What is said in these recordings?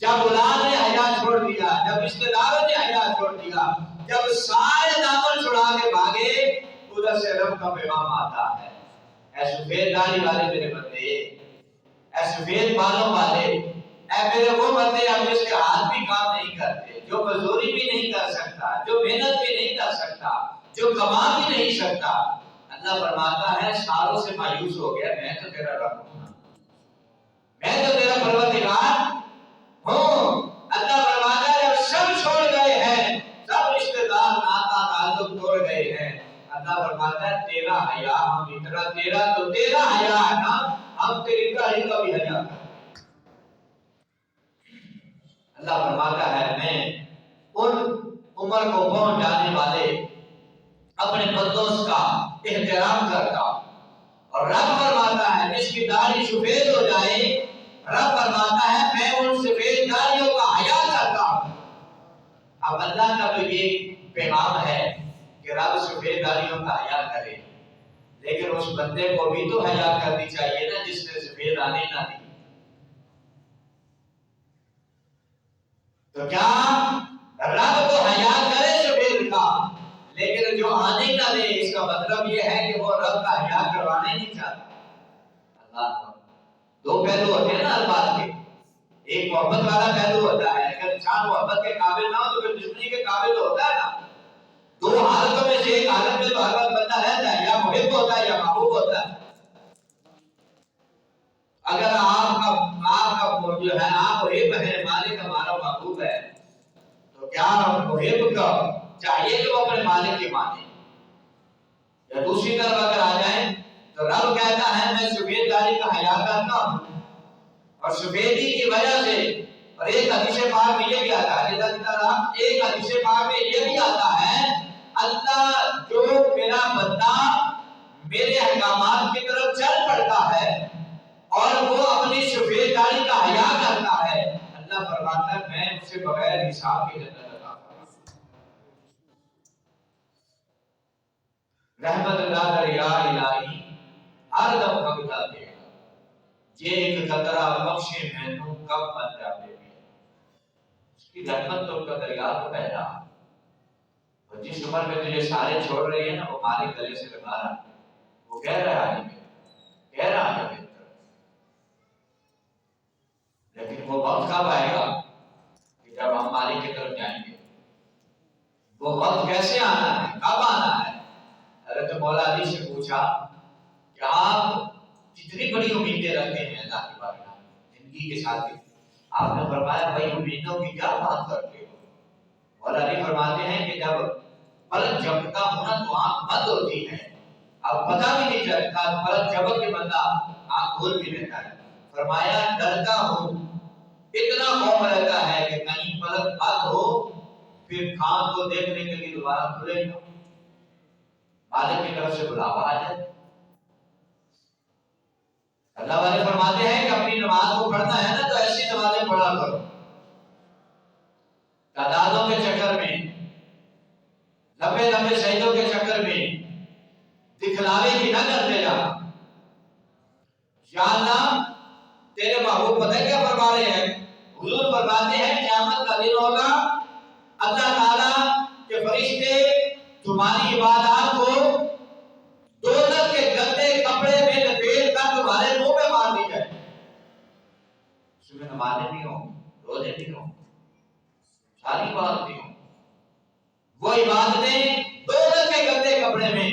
جب اولاد نے حیا چھوڑ دیا، جب رشتے داروں نے حیا چھوڑ دیا، جب سارے دامن چھڑا کے بھاگے، ادھر سے رب کا پیغام آتا ہے، اے سفید داڑھی والے میرے بندے، اے سفید بالوں والے، اے میرے وہ بندے اب جس کے ہاتھ بھی کام نہیں کرتے، جو مزدوری بھی نہیں کر سکتا، جو محنت بھی نہیں کر سکتا، جو کما بھی نہیں سکتا، اللہ فرماتا ہے ساروں سے مایوس ہو گیا، میں تو تیرا رب ہوں، میں تو تیرا پروردگار ہوں۔ اللہ فرماتا ہے جب سب چھوڑ گئے ہیں، سب رشتہ دار ناتا تعلق توڑ گئے ہیں، اللہ فرماتا ہے تیرا حیا ہم اتنا، تیرا تو تیرا حیا ہے نا، ہم تیری داڑھی کا بھی حیا کریں۔ اللہ فرماتا ہے میں ان عمر کو پہنچ جانے والے اپنے بندوں کا احترام کرتا ہوں، اور رب فرماتا ہے جس کی داڑھی سفید ہو جائے، رب فرماتا ہے میں ان سفید داڑھیوں کا حیا کرتا ہوں۔ اب اللہ کا تو یہ پیغام ہے کہ رب سفید داڑھیوں کا حیا کرے، لیکن اس بندے کو بھی تو حیا کرنی چاہیے نا جس نے سفید داڑھی نہ دی۔ تو کیا رب تو حیا کرے سفید کا، لیکن جو آنے نہ دے، اس کا مطلب یہ ہے کہ وہ رب کا حیا کروانے نہیں چاہتا۔ اللہ دو پہلو ہوتے ہیں نا ہر بات کے، ایک محبت والا پہلو ہوتا ہے، اگر انسان محبت کے قابل نہ ہو تو پھر دشمنی کے قابل تو ہوتا ہے نا۔ دو حالتوں میں سے ایک حالت میں تو ہر وقت بندہ رہتا ہے، یا محب ہوتا ہے یا محبوب ہوتا ہے۔ اگر آپ کا جو ہے آپ محب ہے، مالک ہمارا محبوب ہے، تو کیا محب کا چاہیے کہ وہ اپنے مالک کی مانے؟ یا دوسری طرف اگر آ جائیں تو رب کہتا ہے میں سفید داڑھی کا حیا کرتا ہوں، اور سفیدی کی وجہ سے، اور ایک حدیث پاک میں یہ بھی آتا ہے، ایک حدیث پاک میں یہ بھی آتا ہے اللہ جو میرا بندہ میرے احکامات کی طرف چل پڑتا ہے اور وہ اپنی سفید داڑھی کا حیا کرتا ہے، اللہ فرماتا ہے میں اسے بغیر حساب کی جنت عطا کروں۔ رحمت اللہ دریا الہی ہر دم کبتا دے گا، یہ ایک قطرہ بخشے مینوں کب بن جاتے ہیں، اس کی رحمت تو کا دریا تو پہلا، اور جس عمر میں تجھے سارے چھوڑ رہی ہے نا، وہ مالک گلے سے لگا رہا ہے، وہ کہہ رہا ہے کہہ رہا ہے بہتر، لیکن وہ وقت کب آئے گا کہ جب ہم مالک کی طرف جائیں گے؟ وہ وقت کیسے آنا ہے، کب آنا ہے؟ حضرت مولا علی سے پوچھا کہ آپ جتنی بڑی امیدیں رکھتے ہیں اللہ کی بارگاہ میں زندگی کے ساتھ، آپ نے فرمایا بھائی امیدوں کی کیا بات کرتے ہو؟ مولا علی فرماتے ہیں کہ جب پلک جھپکتا ہوں نا تو آنکھ بند ہوتی ہے، اب پتہ بھی نہیں چلتا، پلک جھپک کے بندہ آنکھ کھول بھی لیتا ہے، فرمایا ڈرتا ہوں، اتنا خوف رہتا ہے کہ کہیں پلک بند ہو پھر کان کو دیکھنے کے لیے دوبارہ کھلے گا، مالک کی طرف سے بلاوا آ جائے۔ اللہ والے فرماتے ہیں کہ اپنی نماز کو پڑھنا ہے نا تو ایسی نمازیں پڑھا کرو، تعدادوں کے چکر میں، لمبے لمبے سجدوں کے چکر میں دکھلاوے کی نہ کرتے جا۔ یا اللہ تیرے محبوب پتہ کیا فرما رہے ہیں؟ حضور فرماتے ہیں قیامت کا دن ہوگا، اللہ تعالیٰ کے فرشتے تمہاری عبادات کو دوزخ کے گندے کپڑے میں لپیٹ کر تمہارے منہ پہ مار دی جائے، اس میں نمازیں بھی ہوں، روزے بھی ہوں، ساری بات بھی ہوں، وہ عبادتیں دوزخ کے گندے کپڑے میں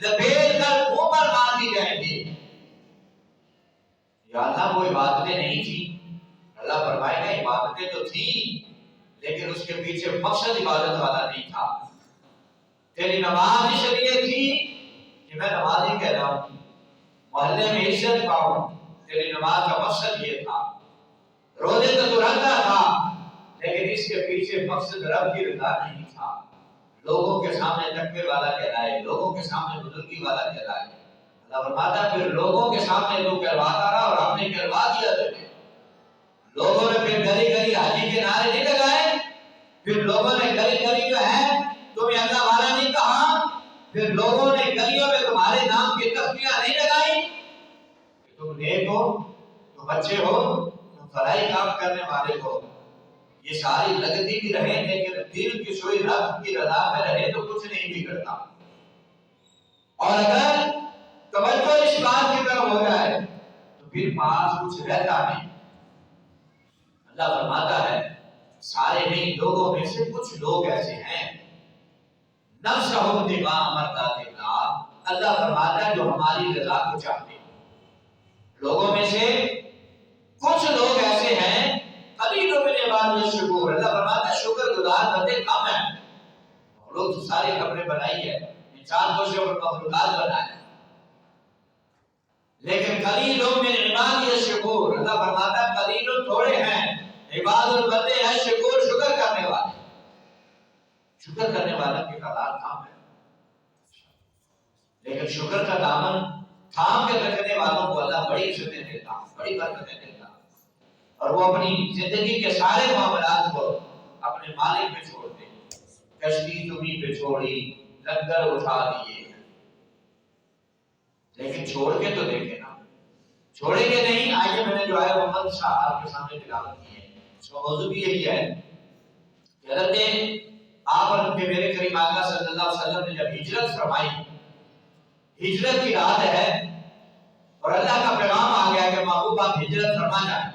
لپیٹ کر منہ پر مار دی جائیں گی۔ یا اللہ وہ عبادتیں نہیں تھیں، اللہ فرمائے گا عبادتیں تو تھیں لیکن اس کے پیچھے مقصد عبادت والا نہیں تھا۔ تیری نماز اس لیے تھی کہ میں نمازی کہہ رہا ہوں، محلے میں عزت پاؤں، تیری نماز کا مقصد یہ تھا۔ روزے تو رکھتا تھا لیکن اس کے پیچھے مقصد رب کی رضا نہیں تھا، لوگوں کے سامنے تقوی والا کہلائے، لوگوں کے سامنے بزرگی والا کہلائے۔ اللہ فرماتا پھر لوگوں کے سامنے تو کہلواتا رہا اور ہم نے کہلوا دیا تجھے۔ لوگوں نے پھر گلی گلی حاجی کے نعرے نہیں لگائے، پھر لوگوں نے گلی گلی جو ہے تمہیں اللہ والا نہیں کہا، پھر لوگوں نے گلیوں میں تمہارے نام کی تختیاں نہیں لگائی کہ تم نیک ہو، تم اچھے ہو، تم فلاحی کام کرنے والے ہو، یہ ساری لگتی بھی رہے لیکن دل کی سوئی رب کی رضا میں رہے تو کچھ نہیں بگڑتا. اور اگر توجہ اس بات کی طرف ہو جائے تو پھر پاس کچھ رہتا نہیں. اللہ فرماتا ہے سارے نہیں لوگوں میں سے کچھ لوگ ایسے ہیں نفسہم ابتغاء مرضات اللہ. اللہ فرماتا ہے جو ہماری رضا کو چاہتے ہیں. لوگوں میں سے کچھ لوگ ایسے ہیں قلیل من عباد الشکور. اللہ فرماتا ہے شکر گزار بندے کم ہیں. لوگ تو سارے کپڑے بنائی ہے انسان کو سے مخلوقات بنائے لیکن قلیل من عباد الشکور. اللہ فرماتا ہے قلیل تھوڑے ہیں عباد البندے ہیں شکور شکر کرنے والے. شکر کرنے والا کی تعداد کم ہے لیکن شکر کا دامن تھام کے رکھنے والوں کو اللہ بڑی عزتیں دیتا بڑی برکتیں دیتا اور وہ اپنی زندگی کے سارے معاملات کو اپنے مالک پہ چھوڑ دے. کشتی تمہیں پہ چھوڑی لنگر اٹھا دیے لیکن چھوڑ کے تو دیکھے نا چھوڑیں گے نہیں. آئیے میں نے جو ہے محمد شاہ آپ کے سامنے تلاوت کی ہے اس کا موضوع بھی یہی ہے کہ حضرت آپ اور میرے کریم آقا صلی اللہ علیہ وسلم نے جب ہجرت فرمائی ہجرت کی رات ہے اور اللہ کا پیغام آ گیا کہ محبوب آپ ہجرت فرما جائیں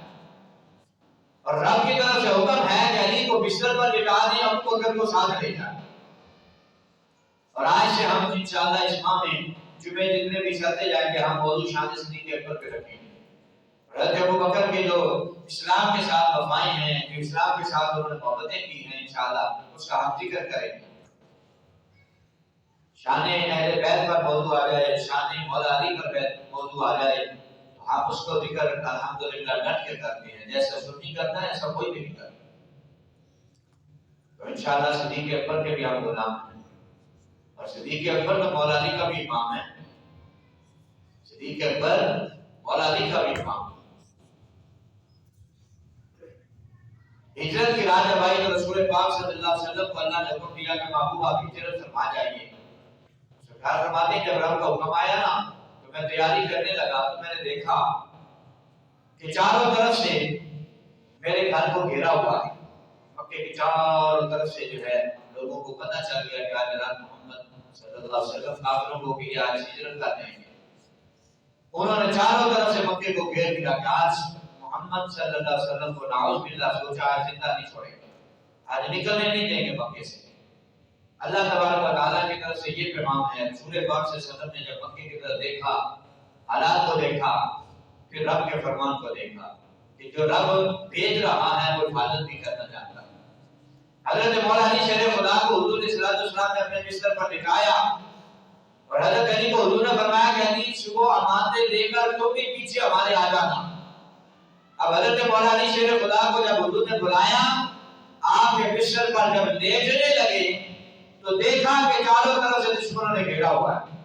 اور رب کی طرف سے حکم ہے کہ علی کو بستر پر لٹا دیں ابو بکر کو ساتھ لے جائیں. اور آج سے ہم انشاءاللہ اس ماہ میں جمعے جتنے بھی چلتے جائیں گے ہم موضوع شان صدیق اکبر پہ رکھیں گے. حضرت ابو بکر کے جو اسلام کے ساتھ وفائیں ہیں جو اسلام کے ساتھ انہوں نے محبتیں کی ہیں انشاءاللہ اس کا ہم ذکر کریں گے. شان اہل بیت پر موضوع آ جائے شان مولا علی پر موضوع آ جائے تو ہم اس کو ذکر الحمدللہ ڈٹ کے کرتے ہیں جیسا سنی کرتا ہے ایسا کوئی بھی نہیں کرتا. تو انشاءاللہ صدیق اکبر کے بھی ہم غلام ہیں اور صدیق اکبر تو مولا علی کا بھی امام ہے. صدیق اکبر مولا علی کا بھی امام. ہجرت کی رات جب آئی تو رسول پاک صلی اللہ علیہ وسلم کو اللہ نے حکم دیا کہ محبوب آپ ہجرت فرما جائیے. سرکار فرماتے ہیں جب رب کا حکم آیا نا تو میں تیاری کرنے لگا تو میں نے دیکھا کہ چاروں طرف سے میرے گھر کو گھیرا ہوا ہے. مکے کی چاروں طرف سے جو ہے لوگوں کو پتہ چل گیا کہ آج رات محمد صلی اللہ علیہ وسلم کافروں کو بھی آج ہجرت کرنے ہیں. انہوں نے چاروں طرف سے مکے کو گھیر دیا کہ آج محمد صلی اللہ علیہ وسلم کو نعوذ باللہ سوچا آج زندہ نہیں چھوڑیں گے آج نکلنے نہیں دیں گے مکے سے. اللہ تبارک و تعالیٰ کی طرف سے یہ پیغام ہے. رسول پاک صلی اللہ علیہ وسلم نے جب مکے کی طرف دیکھا حالات کو دیکھا پھر رب کے فرمان کو دیکھا کہ جو رب بھیج رہا ہے وہ حفاظت بھی کرنا چاہتا ہے. حضرت مولا علی شیر خدا کو حضور صلی اللہ علیہ وسلم نے اپنے بستر پر لٹایا اور حضرت علی کو حضور نے فرمایا کہ علی صبح امانتیں لے کر تم بھی پیچھے ہمارے آ جانا. اب حضرت مولا علی شیر خدا کو جب حضور نے بلایا آپ کے بستر پر جب لیٹنے لگے تو دیکھا کہ چاروں طرف سے دشمنوں نے گھیرا ہوا ہے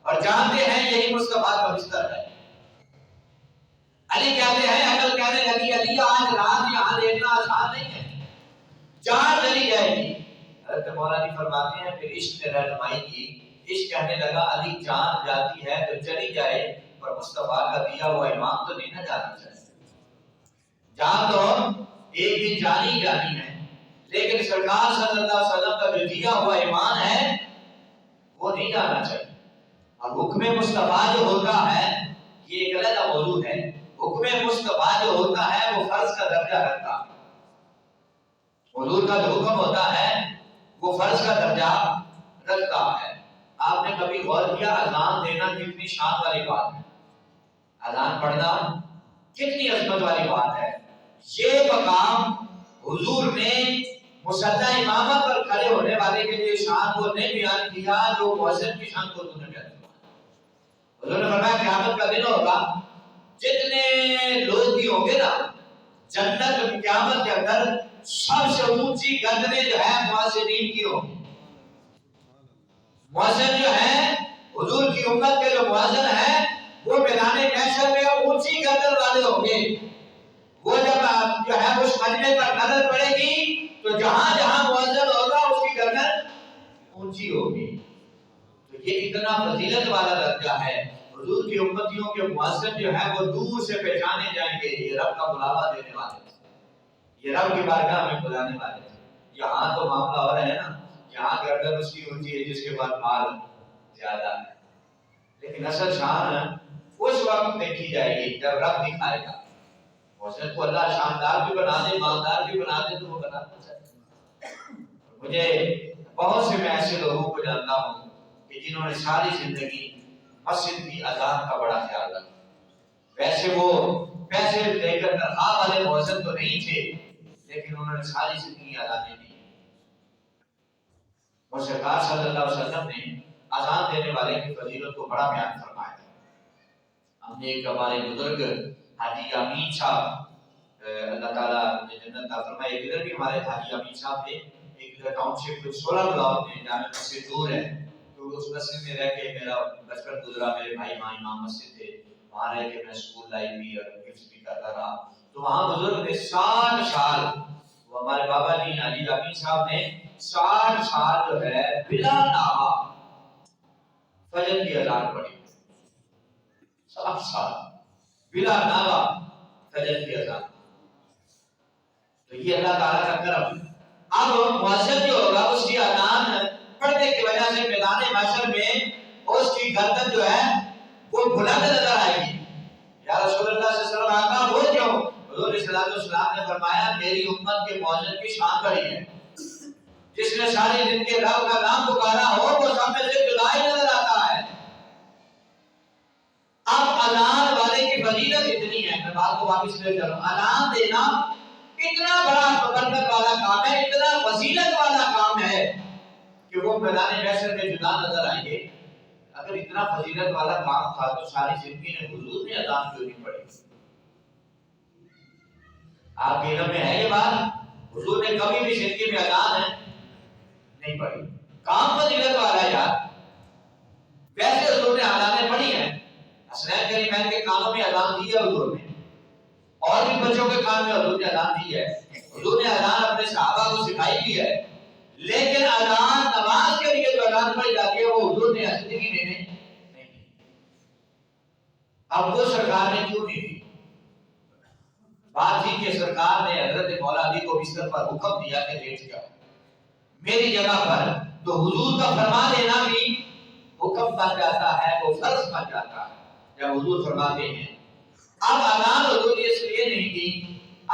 اور جانتے ہیں یہی مصطفیٰ کا بستر ہے. علی کہتے ہیں عقل کہنے لگی علی آج رات یہاں لیٹنا آسان نہیں ہے جان چلی جائے گی. حضرت مولا علی فرماتے ہیں پھر عشق نے رہنمائی کی. عشق کہنے لگا علی جان جاتی ہے تو چلی جائے پر مصطفیٰ کا دیا ہوا ایمان تو نہیں نہ جانا چاہیے. جان تو ایک بھی جانی جانی ہے لیکن سرکار صلی اللہ علیہ وسلم کا جو دیا ہوا ایمان ہے وہ نہیں جانا چاہیے. اور حکم مصطفیٰ جو ہوتا ہے یہ ایک الگ موضوع ہے. حکم مصطفیٰ جو ہوتا ہے وہ فرض کا درجہ رکھتا ہے. حضور کا جو حکم ہوتا ہے وہ فرض کا درجہ رکھتا ہے. آپ نے کبھی غور کیا اذان دینا کتنی شان والی بات ہے. اذان پڑھنا کتنی عظمت والی بات ہے. یہ مقام حضور نے مصلی امامت پر کھڑے ہونے والے کے لیے شان کو نہیں بیان کیا جو مؤذن کی شان کو حضور نے بیان کیا. حضور نے فرمایا قیامت کا دن ہوگا جتنے لوگ بھی ہوں گے نا جنت قیامت کے اندر سب سے اونچی گردنیں جو ہے مؤذنین کی ہوں گی. مؤذن جو ہے حضور کی امت کے جو مؤذن ہیں وہ میدان محشر میں اونچی گردن والے ہوں گے. وہ جب جو ہے اس مجمع پر نظر پڑے گی تو جہاں جہاں مؤذن ہوگا اس کی گردن اونچی ہوگی. تو یہ اتنا فضیلت والا درجہ ہے. حضور کی امتیوں کے مؤذن جو ہے وہ دور سے پہچانے جائیں گے یہ رب کا بلاوا دینے والے یہ رب کی بارگاہ میں بلانے والے تھے. یہاں تو معاملہ ہو رہا ہے نا, یہاں گردن اس کی اونچی ہے جس کے بعد مال زیادہ ہے, لیکن اصل شان اس وقت دیکھی جائے گی جب رب دکھائے گا. حسین کو اللہ شاندار بھی بنا دے, مالدار بھی بنا دے, تو وہ بنانا چاہتا ہے. مجھے بہت سے میں ایسے لوگوں کو جانتا ہوں کہ جنہوں نے ساری زندگی مسجد کی اذان کا بڑا خیال رکھا. ویسے وہ پیسے لے کر تنخواہ والے مؤذن تو نہیں تھے, لیکن انہوں نے ساری زندگی اذانیں دی. اور سرکار صلی اللہ علیہ وسلم نے اذان دینے والے کی فضیلت کو بڑا بیان فرمایا. ہم نے ایک ہمارے بزرگ حاجی امین صاحب, اللہ تعالیٰ نے جنت عطا فرمائے, ایک ادھر بھی ہمارے حاجی امین صاحب تھے, ایک ادھر ٹاؤن شپ 16 بلاک میں جامع مسجد دور ہے, تو اس مسجد میں رہ کے میرا بچپن گزرا. میرے بھائی ماں امام مسجد تھے, وہاں رہ کے میں اسکول لائف بھی اور حفظ بھی کرتا رہا. تو وہاں بزرگ نے 60 سال, وہ ہمارے بابا جی حاجی امین صاحب نے 60 سال جو ہے بلا ناغہ فجر کی اذان پڑھی. 60 سال بلا ناغہ فجر کی اذان. تو یہ اللہ تعالیٰ کا کرم. اب مؤذن جو ہوگا اس کی اذان پڑھنے کی وجہ سے میدان محشر میں اس کی گردن جو ہے وہ بلند نظر آئے گی. یا رسول اللہ صلی اللہ علیہ وسلم آقا وہ کیوں؟ حضور صلی اللہ علیہ وسلم نے فرمایا میری امت کے مؤذن کی شان بڑی ہے, جس نے سارے دن کے رب کا نام پکارا ہو وہ سب میں سے جدا ہی نظر آتا ہے. اب اذان والے کی فضیلت اتنی ہے, میں بات کو واپس لے چلوں. اذان دینا اتنا بڑا برکت والا کام ہے, اتنا فضیلت والا کام ہے کہ وہ میدان محشر میں جدا نظر آئیں گے. اگر اتنا فضیلت والا کام تھا تو ساری زندگی نے حضور نے اذان کیوں نہیں پڑھی؟ آپ کے علم میں ہے یہ بات؟ حضور نے کبھی بھی زندگی میں اذان نہیں پڑھی. کام فضیلت والا ہے یار. ویسے حضور نے اذانیں پڑھی ہیں, حسنین کریمین کے کانوں میں اذان دی ہے حضور نے, اور بھی بچوں کے کان میں حضور نے اذان دی ہے. حضور نے اذان اپنے صحابہ کو سکھائی بھی ہے, لیکن اذان نماز کے لیے جو اذان پڑھی جاتی ہے وہ حضور نے زندگی میں نہیں. اب وہ سرکار نے کیوں نہیں دی؟ بات تھی کہ سرکار نے حضرت مولا علی کو بستر پر حکم دیا کہ لیٹ جاؤ میری جگہ پر, تو حضور کا فرما دینا بھی حکم بن جاتا ہے, وہ فرض بن جاتا ہے جب حضور فرماتے ہیں. اب اذان حضور نے اس لیے نہیں دی,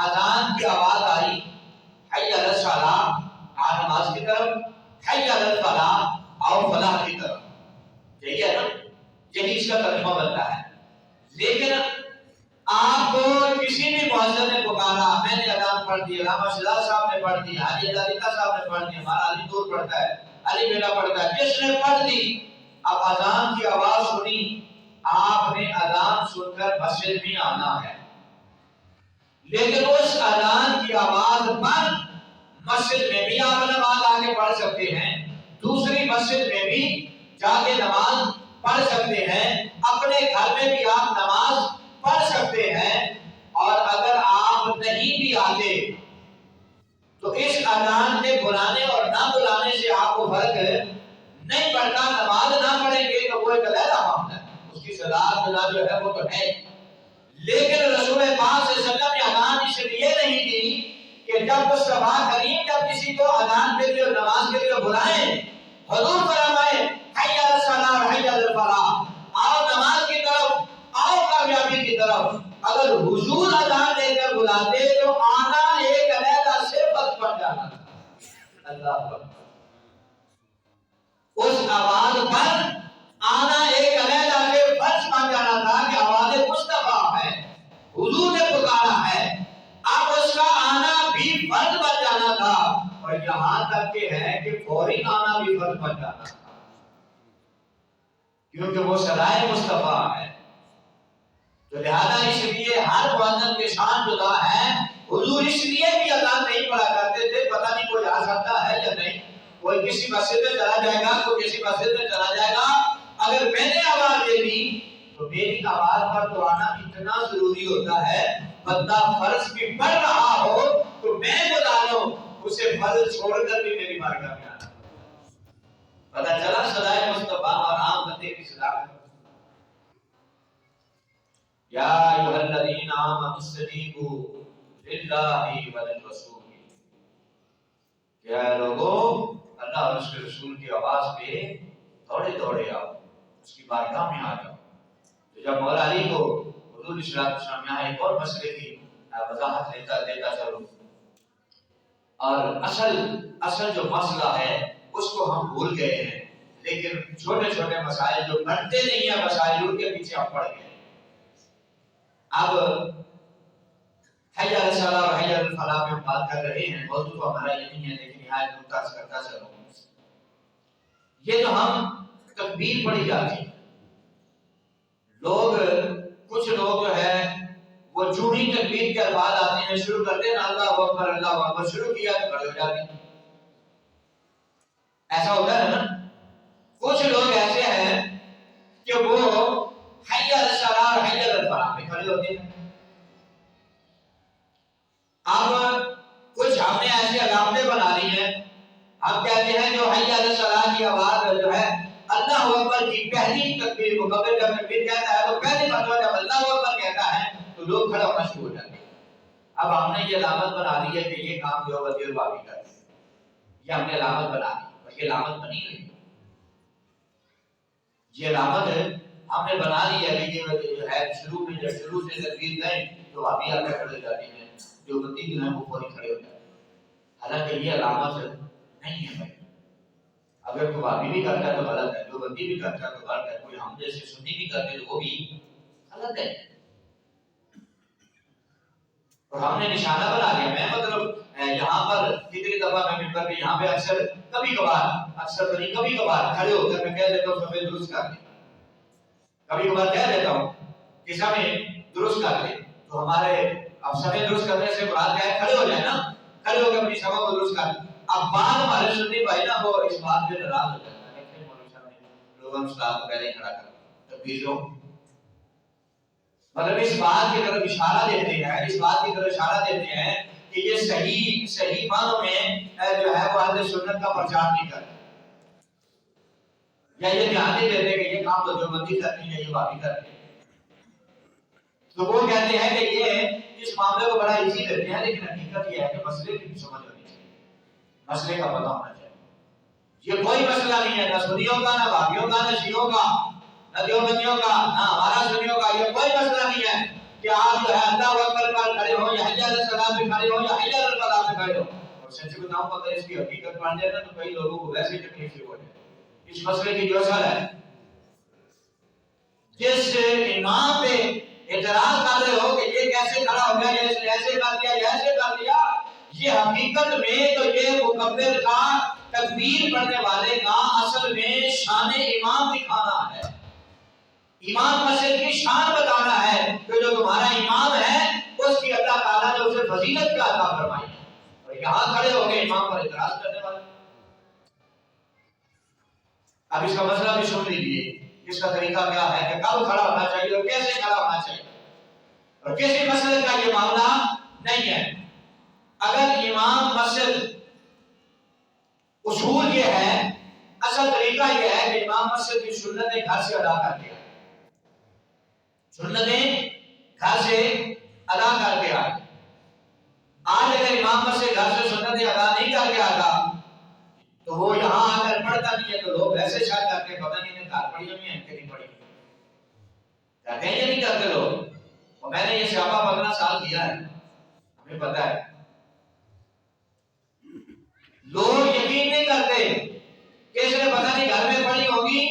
اذان کی آواز آئی حی علی الصلاۃ, آ نماز کی طرف, حی علی الفلاح, آؤ فلاح کی طرف. یہی ہے نا, یہی اس کا ترجمہ بنتا ہے. لیکن آپ کو کسی بھی مؤذن نے پکارا, میں نے اذان پڑھ دی, علامہ شہزاد صاحب نے پڑھ دی, حاجی علیہ صاحب نے پڑھ دی, ہمارا علی دور پڑھتا ہے, علی بیٹا پڑھتا ہے, جس نے پڑھ دی, اب اذان کی آواز سنی, آپ نے اذان سن کر مسجد میں آنا ہے. لیکن اس اذان کی آواز پر مسجد میں بھی آپ نماز آ کے پڑھ سکتے ہیں, دوسری مسجد میں بھی جا کے نماز پڑھ سکتے ہیں, اپنے گھر میں بھی آپ نماز پڑھ سکتے ہیں. اور اگر آپ نہیں بھی آتے تو اس اذان کے بلانے اور نہ بلانے سے آپ کو فرق نہیں پڑتا. نماز نہ پڑھیں گے تو وہ ایک علیحدہ معاملہ ہے, اس کی سزا جو ہے وہ تو ہے. لیکن رسول پاک صلی اللہ علیہ وسلم نے اذان اس لیے نہیں دی کہ جب مصطفیٰ کریم جب کسی کو اذان کے لیے اور نماز کے لیے بلائیں, حضور فرمائے حی علی الصلاۃ حی علی الفلاح, آؤ نماز کی طرف, آؤ کامیابی کی طرف. اگر حضور اذان دے کر بلاتے تو آنا ایک علیحدہ صفت بن جاتا. اللہ اکبر. اس آواز پر آنا ایک علیحدہ سے فرض بن جانا تھا کہ آواز مصطفیٰ ہے, حضور نے پکارا ہے. اب اس کا آنا بھی فرض بن جانا تھا, اور یہاں تک کہ ہے کہ فوری آنا بھی فرض بن جانا تھا, کیونکہ وہ صدائے مصطفیٰ ہے. تو لہذا اس لیے ہر مؤذن کے شان جدا ہے. حضور اس لیے بھی اذان نہیں پڑھا کرتے تھے, پتہ نہیں کوئی آ سکتا ہے یا نہیں, کوئی کسی مسجد میں چلا جائے گا, کوئی کسی مسجد میں چلا جائے گا. اگر میں نے آواز دے دی تو میری آواز پر تو آنا اتنا ضروری ہوتا ہے. بندہ فرض بھی پڑھ رہا ہو تو میں بتا لوں, اسے فرض چھوڑ کر بھی میری بارگاہ میں آنا. پتہ چلا صدائے مصطفیٰ اور عام بندے کی صداقت. یا ایھا الذین آمنوا استجیبوا للہ وللرسول، کہ اے لوگوں اللہ اور اس کے رسول کی آواز پہ دوڑے دوڑے آؤ، اس کی بارگاہ میں آ جاؤ۔ تو جب مولا علی کو حضور صلی اللہ علیہ وسلم یہاں ایک اور مسئلے کی وضاحت دیتا چلو، اور اصل جو مسئلہ ہے اس کو ہم بھول گئے ہیں، لیکن چھوٹے چھوٹے مسائل جو بنتے نہیں ہیں مسائل، ان کے پیچھے ہم پڑ گئے۔ اب حی علی الصلاۃ اور حی علی الفلاح پہ ہم بات کر رہے ہیں، موضوع تو ہمارا یہ نہیں ہے، لیکن یہاں ایک نکتہ کرتا چلوں۔ یہ جو ہم تکبیر پڑھی جاتی ہے، کچھ لوگ جو ہے وہ جو ہی تکبیر کے الفاظ آتے ہیں شروع کرتے ہیں اللہ اکبر شروع کیا تو کھڑے ہو جاتے ہیں۔ ایسا ہوتا ہے نا، کچھ لوگ ایسے ہیں کہ وہ حی علی الصلاۃ اور حی علی الفلاح پہ کھڑے ہوتے ہیں۔ اب کچھ ہم نے ایسی علامتیں بنا لی ہیں، ہم کہتے ہیں جو حی علی الصلاۃ کی آواز جو ہے اللہ اکبر کی پہلی تکبیر کو قبل جب تکبیر کہتا ہے تو پہلی مرتبہ جب اللہ اکبر کہتا ہے تو لوگ کھڑا ہونا شروع ہو جاتے ہیں۔ اب ہم نے یہ علامت بنا لی ہے کہ یہ کام جو وزیر بابی کرتے ہیں، یہ ہم نے علامت بنا لی، اور یہ علامت بنی ہوئی، یہ علامت ہم نے بنا لی ہے کہ یہ جو ہے شروع سے تکبیر دیں تو بابی آ کر کھڑے ہو جاتے ہیں، جو بندی جو ہے وہ فوری کھڑے ہو جاتے ہیں، حالانکہ یہ علامت نہیں ہے بھائی۔ اگر کوئی بابی بھی کرتا ہے تو غلط ہے، جو بندی بھی کرتا ہے تو غلط ہے، کوئی ہم جیسے سنی بھی کرتے تو وہ بھی غلط ہے۔ اور ہم نے نشانہ بنا دیا، میں مطلب یہاں پر کتنی دفعہ میں ممبر پہ یہاں پہ اکثر کبھی کبھار کھڑے ہو کر میں کہہ دیتا ہوں سمے درست کر دیں، کبھی کبھار کہہ دیتا ہوں کہ سمے درست کر دیں، تو ہمارے اب سمے درست کرنے سے مراد کیا ہے؟ کھڑے ہو جائے نا، کھڑے ہو کے اپنی سمے کو درست کر دیں۔ اب بعد ہمارے سنی بھائی نا وہ اس بات پہ ناراض ہو جاتا ہے کہ مولوی صاحب نے لوگوں کو صلاح کو پہلے کھڑا کر تکبیروں، مطلب اس بات کی طرف اشارہ دیتے ہیں کہ یہ صحیح معنوں میں جو ہے وہ اہل سنت کا پرچار نہیں کرتے، یا یہ دھیان نہیں دیتے کہ یہ کام تو جو بندی کرتی ہے یہ بابی کرتی ہے۔ تو وہ کہتے ہیں کہ یہ اس معاملے کو بڑا ایزی دیتے ہیں، لیکن حقیقت یہ ہے کہ مسئلے کی سمجھ ہونی چاہیے، مسئلے کا پتہ ہونا چاہیے۔ یہ کوئی مسئلہ نہیں ہے، نہ سنیوں کا، نہ بھابیوں کا، نہ شیعوں کا، نہ دیوبندیوں کا، نہ ہمارا سنیوں کا، یہ کوئی مسئلہ نہیں ہے کہ آپ جو ہے اللہ اکبر پر کھڑے ہو یا حی علی الصلاۃ پہ کھڑے ہو یا حی علی الفلاح پہ کھڑے ہو۔ اور سچ بتاؤں اگر اس کی حقیقت پڑھ جائے نا تو کئی لوگوں کو ویسے ہی تکلیف ہو جائے۔ اس مسئلے کی جو اصل ہے، جس امام پہ اعتراض کر رہے ہو کہ یہ کیسے کھڑا ہو گیا، یہ ایسے کر دیا، یہ ایسے کر دیا، یہ حقیقت میں تو یہ مکبر کا تکبیر پڑھنے والے کا اصل میں شان امام دکھانا ہے، امام مسجد کی شان بتانا ہے کہ جو تمہارا امام ہے اس کی اللہ تعالیٰ نے اسے فضیلت کا عطا فرمائی ہے، اور یہاں کھڑے ہو کے امام پر اعتراض کرنے والے۔ اب اس کا مسئلہ بھی سن لیجیے، اس کا طریقہ کیا ہے کہ کب کھڑا ہونا چاہیے اور کیسے کھڑا ہونا چاہیے، اور کسی مسئلے کا یہ معاملہ نہیں ہے۔ اگر امام مسجد، اصول یہ ہے، اصل طریقہ یہ ہے کہ امام مسجد کی سنتیں گھر سے ادا کر کے آئے، سنتیں گھر سے ادا کر کے آئے۔ آج اگر امام مسجد گھر سے سنتیں ادا نہیں کر کے آتا تو وہ یہاں آ کر پڑھتا نہیں ہے، تو لوگ ایسے شاید کرتے ہیں پتہ نہیں انہیں گھر پڑھی ہوئی ہے کہ نہیں پڑھی، کہتے ہیں یہ نہیں کرتے لوگ، اور میں نے یہ سیاپا 15 سال کیا ہے، ہمیں پتہ ہے۔ لوگ یقین نہیں کرتے کہ اس نے پتہ نہیں گھر میں پڑھی ہوگی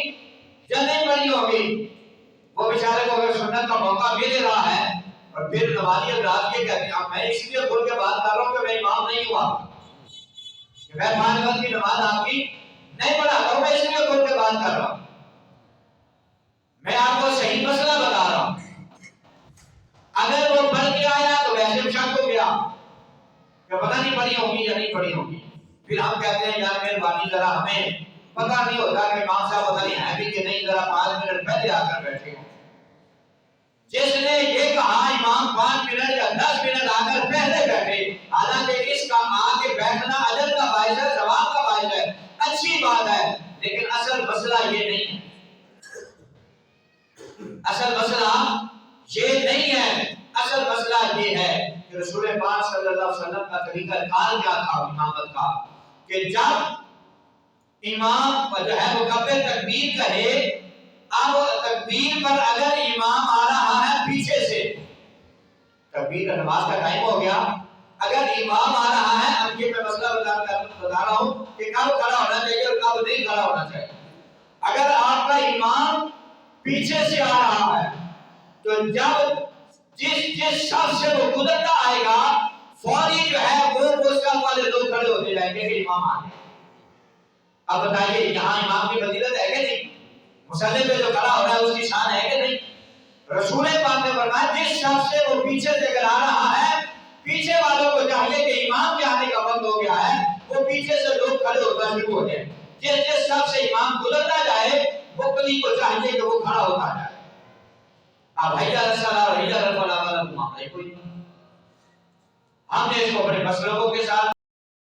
یا نہیں پڑھی ہوگی، وہ بیچارے کو اگر سنت کا موقع مل رہا ہے، اور پھر نمازی حضرات یہ کہتے ہیں، اب میں اس لیے کھل کے بات کر رہا ہوں کہ میں امام نہیں ہوا، کہ میں 5 وقت کی نماز آپ کی نہیں پڑھا کروں، میں اس لیے کھل کے بات کر رہا ہوں، میں آپ کو صحیح مسئلہ بتا رہا ہوں۔ اگر وہ پڑھ کے آیا تو ویسے شک ہو گیا کہ پتہ نہیں پڑھی ہوگی یا نہیں پڑھی ہوگی، پھر ہم کہتے ہیں یار مہربانی ذرا ہمیں پتہ نہیں ہوتا کہ امام صاحب پتہ نہیں ہے بھی کہ نہیں، ذرا 5 منٹ پہلے آ کر بیٹھے ہوں۔ جس نے یہ کہا امام 5 منٹ یا 10 منٹ آ کر پہلے بیٹھے، حالانکہ اس کا آ کے بیٹھنا اجر کا باعث ہے، ثواب کا باعث ہے، اچھی بات ہے، لیکن اصل مسئلہ یہ نہیں ہے، اصل مسئلہ یہ نہیں ہے، اصل مسئلہ یہ ہے کہ رسول پاک صلی اللہ علیہ وسلم کا طریقہ کار کیا تھا امامت کا، کہ جب امام جو ہے وہ کبر تکبیر کہے، اب تکبیر پر اگر امام آ رہا ہے پیچھے سے، تکبیر کا نماز کا ٹائم ہو گیا، اگر امام آ رہا ہے، اب یہ میں مسئلہ بتا رہا ہوں کہ کب کھڑا ہونا چاہیے اور کب نہیں کھڑا ہونا چاہیے۔ اگر آپ کا امام پیچھے سے آ رہا ہے تو جب جس شخص سے وہ گزرتا آئے گا، فوری جو ہے وہ صف والے لوگ کھڑے ہوتے جائیں گے کہ امام آ گئے۔ اب بتائیے یہاں امام کی فضیلت ہے کہ نہیں؟ مصلی پہ جو کھڑا ہو رہا ہے اس کی شان ہے کہ نہیں؟ رسول پاک نے فرمایا جس شخص سے وہ پیچھے سے اگر آ رہا ہے، پیچھے والوں کو چاہیے کہ امام کے آنے کا وقت ہو گیا ہے، وہ پیچھے سے لوگ کھڑے ہوتا شروع ہو جائیں۔ جس شخص سے امام گزرتا جائے، مقتدی کو چاہیے کہ وہ کھڑا ہوتا جائے۔ اب حی علی الصلاۃ حی علی الفلاح والا معاملہ کوئی نہیں۔ ہم نے اس کو اپنے مسلکوں کے ساتھ